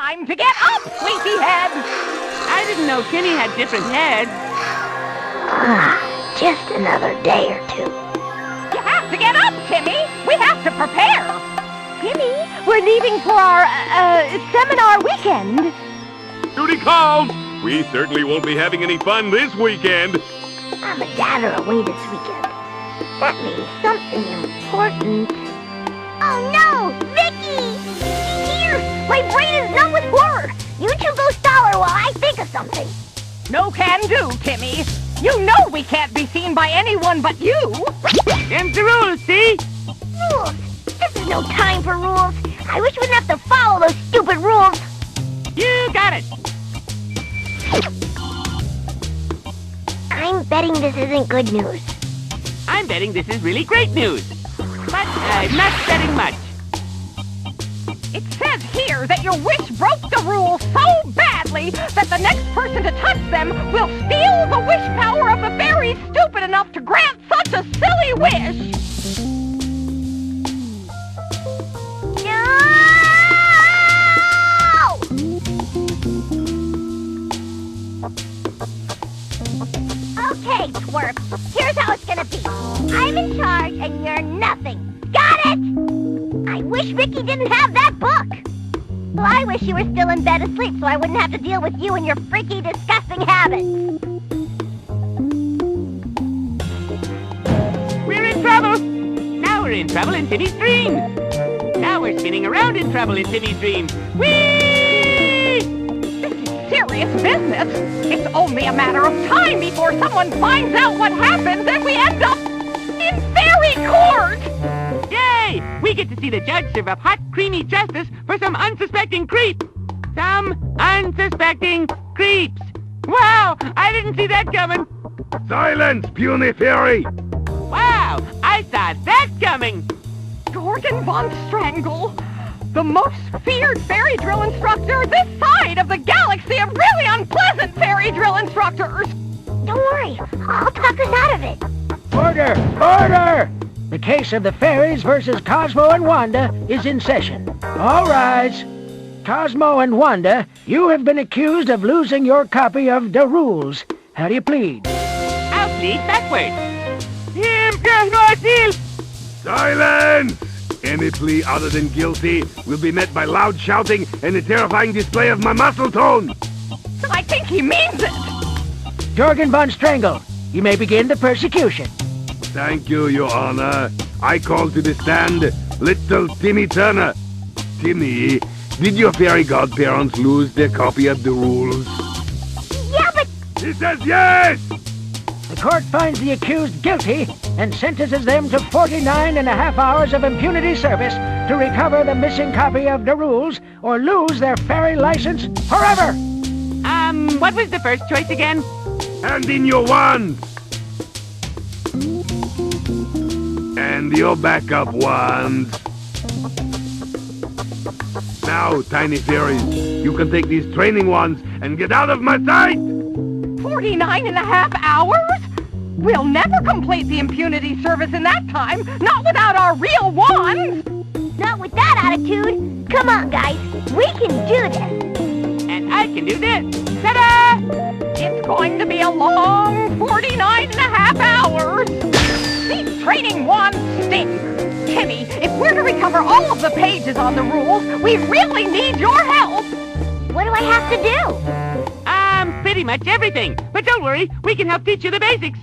time to get up, sleepyhead! I didn't know Timmy had different heads. Just another day or two. You have to get up, Timmy! We have to prepare! Timmy, we're leaving for our, seminar weekend. Duty calls! We certainly won't be having any fun this weekend. I'm a dad away this weekend. That means something important. Oh no! Vicky! She's here! My brain is numb with horror! You two go stall her while I think of something. No can do, Timmy. You know we can't be seen by anyone but you. Them's the rules, see? Rules? This is no time for rules. I wish we didn't have to follow those stupid rules. You got it. I'm betting this isn't good news. I'm betting this is really great news. But I'm not betting much. It says here that your wish broke the rules so badly that the next person to touch them will steal the wish power of the fairies stupid enough to grant such a silly wish. No! Okay, twerp. Here's how it's gonna be. I'm in charge and you're nothing. Got it? I wish Vicky didn't have that book. Well, I wish you were still in bed asleep so I wouldn't have to deal with you and your freaky, disgusting habits. We're in trouble. Now we're in trouble in Timmy's dreams. Now we're spinning around in trouble in Timmy's dreams. Whee! This is serious business. It's only a matter of time before someone finds out what happens and we end up in fairy court. Yay! We get to see the judge serve up hot, creamy justice for some unsuspecting creep. Some unsuspecting creeps. Wow! I didn't see that coming. Silence, puny fairy! Wow! I saw that coming. Jorgen von Strangle, the most feared fairy drill instructor this side of the galaxy of really unpleasant fairy drill instructors. Don't worry. I'll talk us out of it. Order! Order! The case of the fairies versus Cosmo and Wanda is in session. All rise. Cosmo and Wanda, you have been accused of losing your copy of the rules. How do you plead? I'll plead backwards. No appeal. Silence! Any plea other than guilty will be met by loud shouting and a terrifying display of my muscle tone. I think he means it. Jorgen von Strangle, you may begin the persecution. Thank you, Your Honor. I call to the stand little Timmy Turner. Timmy, did your fairy godparents lose their copy of the rules? Yeah, but... He says yes! The court finds the accused guilty and sentences them to 49.5 hours of impunity service to recover the missing copy of the rules or lose their fairy license forever. What was the first choice again? Hand in your wands! And your backup wands. Now, tiny fairies, you can take these training wands and get out of my sight! 49.5 hours? We'll never complete the impunity service in that time, not without our real wands! Not with that attitude. Come on, guys. We can do this. And I can do this. Ta-da! It's going to be a long 49.5 hours! These training wands stink! Timmy, if we're to recover all of the pages on the rules, we really need your help! What do I have to do? Pretty much everything. But don't worry, we can help teach you the basics.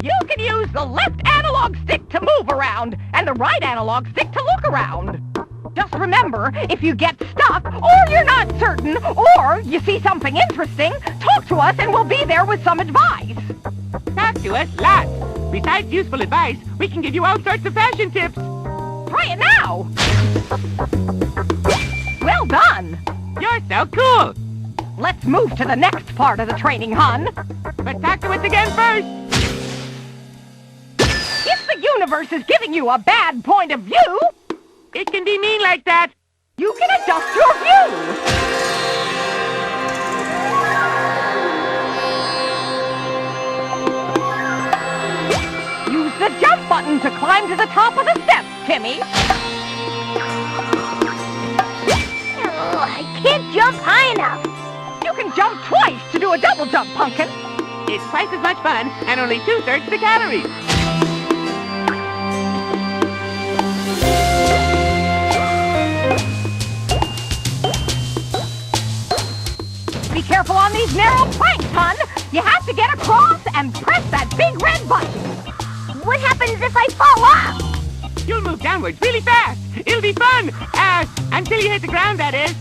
You can use the left analog stick to move around, and the right analog stick to look around. Just remember, if you get stuck, or you're not certain, or you see something interesting, talk to us and we'll be there with some advice. Talk to us lots. Besides useful advice, we can give you all sorts of fashion tips. Try it now! Well done! You're so cool. Let's move to the next part of the training, hon. But talk to us again first. If the universe is giving you a bad point of view, it can be mean like that. You can adjust your view. Use the jump button to climb to the top of the steps, Timmy. Oh, I can't jump can jump twice to do a double jump, Pumpkin. It's twice as much fun and only 2/3 the calories. Be careful on these narrow planks, hon. You have to get across and press that big red button. What happens if I fall off? You'll move downwards really fast. It'll be fun. Until you hit the ground, that is.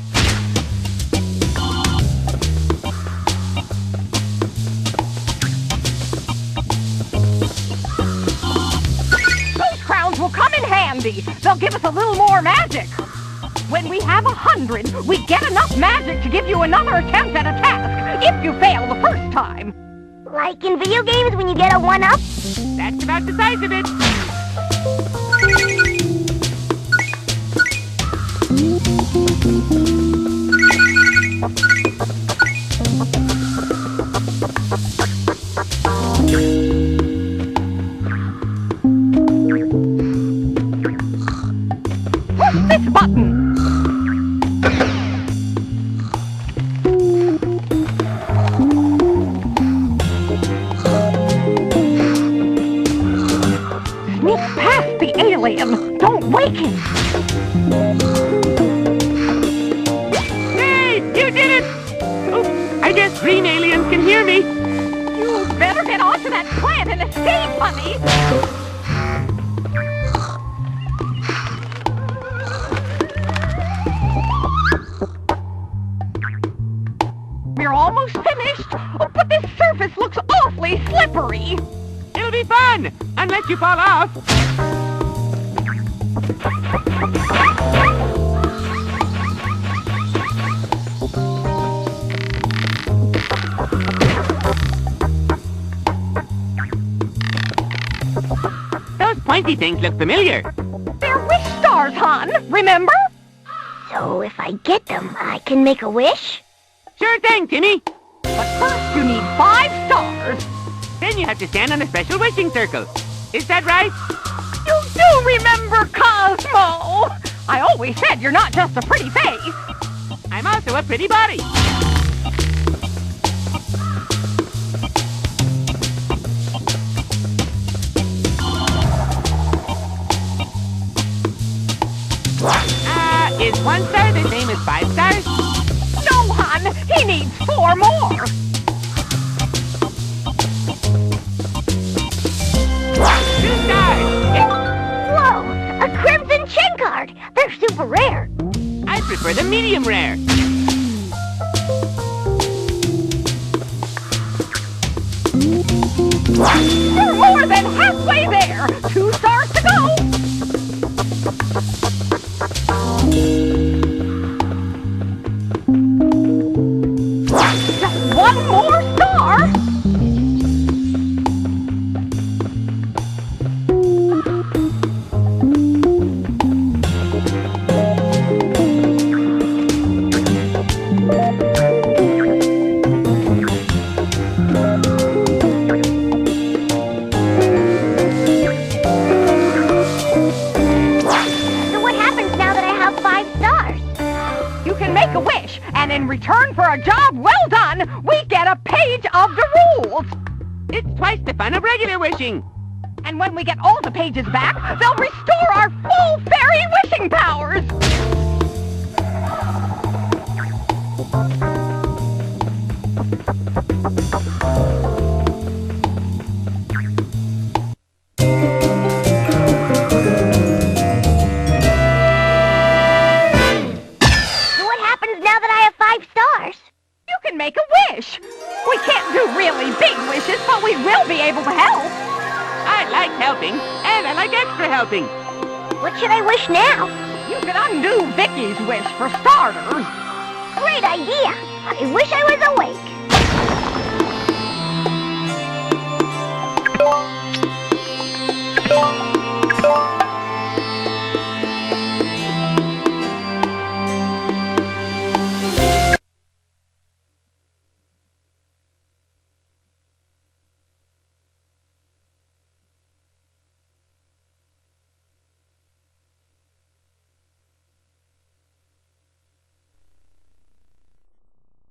Those crowns will come in handy. They'll give us a little more magic. When we have 100, we get enough magic to give you another attempt at a task if you fail the first time. Like in video games when you get a 1-up? That's about the size of it. Push this button. Sneak past the alien. Don't wake him. Hey, you did it! Oh, I guess green aliens can hear me. You better get onto that plant and escape, honey. We're almost finished, but this surface looks awfully slippery. It'll be fun, unless you fall off. Those pointy things look familiar. They're wish stars, hon, remember? So if I get them, I can make a wish? Sure thing, Timmy. But first you need 5 stars. Then you have to stand on a special wishing circle. Is that right? You do remember Cosmo! I always said you're not just a pretty face. I'm also a pretty body. Is 1 star the same as 5 stars? No, hon, he needs 4 more. 2 stars. Whoa! A crimson chin card! They're super rare. I prefer the medium rare. You're more than halfway there. 2 stars to go. Just 1 more star. A wish, and in return for a job well done, we get a page of the rules. It's twice the fun of regular wishing. And when we get all the pages back, they'll restore our full fairy wishing powers. You can make a wish. We can't do really big wishes, but we will be able to help. I like helping, and I like extra helping. What should I wish now? You can undo Vicky's wish for starters. Great idea. I wish I was awake.